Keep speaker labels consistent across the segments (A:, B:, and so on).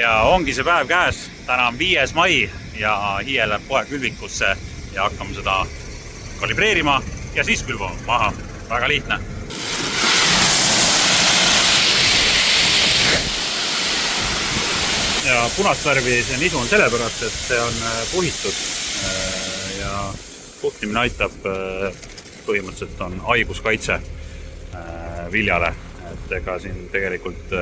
A: ja ongi see päev käes, täna on 5. mai ja Hiie läheb kohe külvikusse ja hakkame seda kalibreerima ja siis külvama maha. Väga lihtne. Ja punast värvi see nisu on sellepärast, et see on puhitud ja puhtimine aitab, põhimõtteliselt on haiguskaitse viljale. Et ega siin tegelikult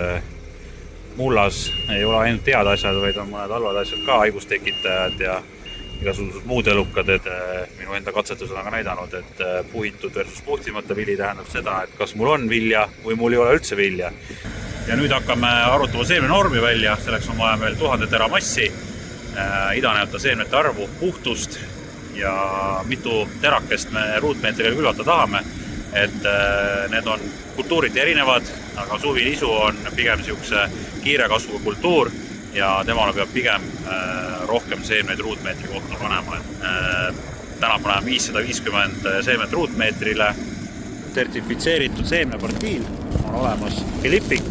A: mullas ei ole ainult head asjad, vaid on mõned halvad asjad ka, haigustekitajad ja igasugused muud elukad. Et minu enda katsetused on ka näidanud, et puhitud versus puhtimata vili tähendab seda, et kas mul on vilja või mul ei ole üldse vilja. Ja nüüd hakkame arutama seemnenormi välja, selleks on vaja meil 1000 teramassi, idanäota seemnete arvu, puhtust ja mitu terakest me ruutmeetriga külvata tahame. Et need on kultuuriti erinevad, aga suvinisu on pigem siukse kiire kasvuga kultuur ja temale peab pigem rohkem seemneid ruutmeetri kohta panema. Täna paneme 550 seemnet ruutmeetrile. Sertifitseeritud seemnepartiil on olemas Filipik,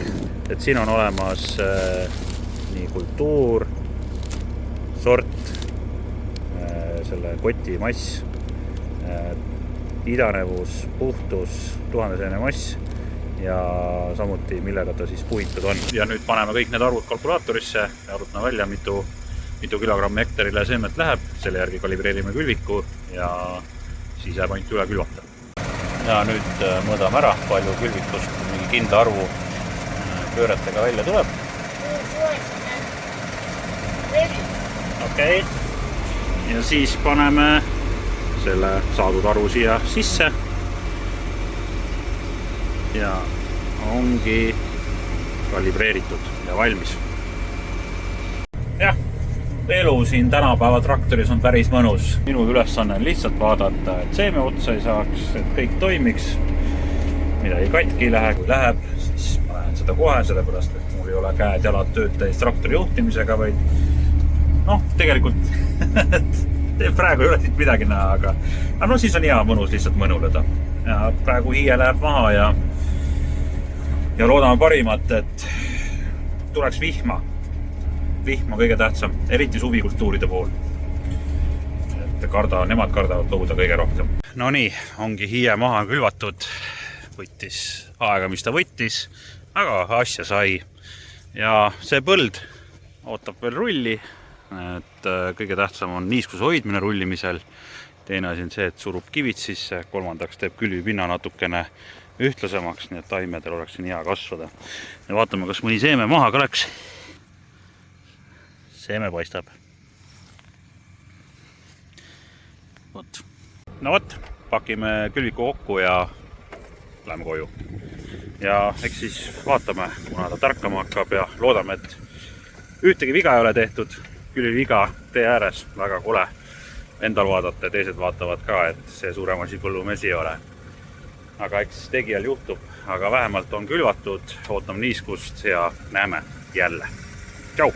A: et siin on olemas nii kultuur, sort, selle koti mass, idanevus, puhtus, 1000 seemne mass ja samuti millega ta siis puhitud on. Ja nüüd paneme kõik need arvud kalkulaatorisse ja arutame välja, mitu kilogrammi hektarile seemnet läheb, selle järgi kalibreerime külviku ja siis jääb ainult üle külvata. Ja nüüd mõõdame ära, palju külvikust mingi kindla arvu pööretega välja tuleb. Okei. Ja siis paneme selle saadud arvu siia sisse. Ja ongi kalibreeritud ja valmis. Jah, elu siin tänapäeva traktoris on päris mõnus. Minu ülesanne on lihtsalt vaadata, et seeme otsa ei saaks, et kõik toimiks. Midagi katki ei lähe, kui läheb, siis panen seda kohe, sellepärast, et mul ei ole käed jalad tööd täis traktori juhtimisega, vaid tegelikult praegu ei ole siit midagi näha, aga siis on hea mõnus lihtsalt mõnuleda. Ja praegu Hiie läheb maha ja loodame parimat, et tuleks vihma. Vihma kõige tähtsam, eriti suvikultuuride pool. Et nemad kardavad lõuda kõige rohkem. No nii, ongi Hiie maha külvatud. Võttis aega, mis ta võttis, aga asja sai. Ja see põld ootab veel rulli, et kõige tähtsam on niiskuse hoidmine rullimisel. Teine asi on see, et surub kivid sisse, kolmandaks teeb külvipinna natukene ühtlasemaks, nii et taimedel oleks siin hea kasvada. Ja vaatame, kas mõni seeme maha ka läks. Seeme paistab. No võt, pakime külviku kokku ja läheme koju. Ja eks siis vaatame, kuna ta tarkama hakkab ja loodame, et ühtegi viga ei ole tehtud. Küll viga tee ääres, väga kole endal vaadata ja teised vaatavad ka, et see suurem asi põllumees ei ole. Aga eks tegijal juhtub, aga vähemalt on külvatud, ootame niiskust ja näeme jälle. Tšau!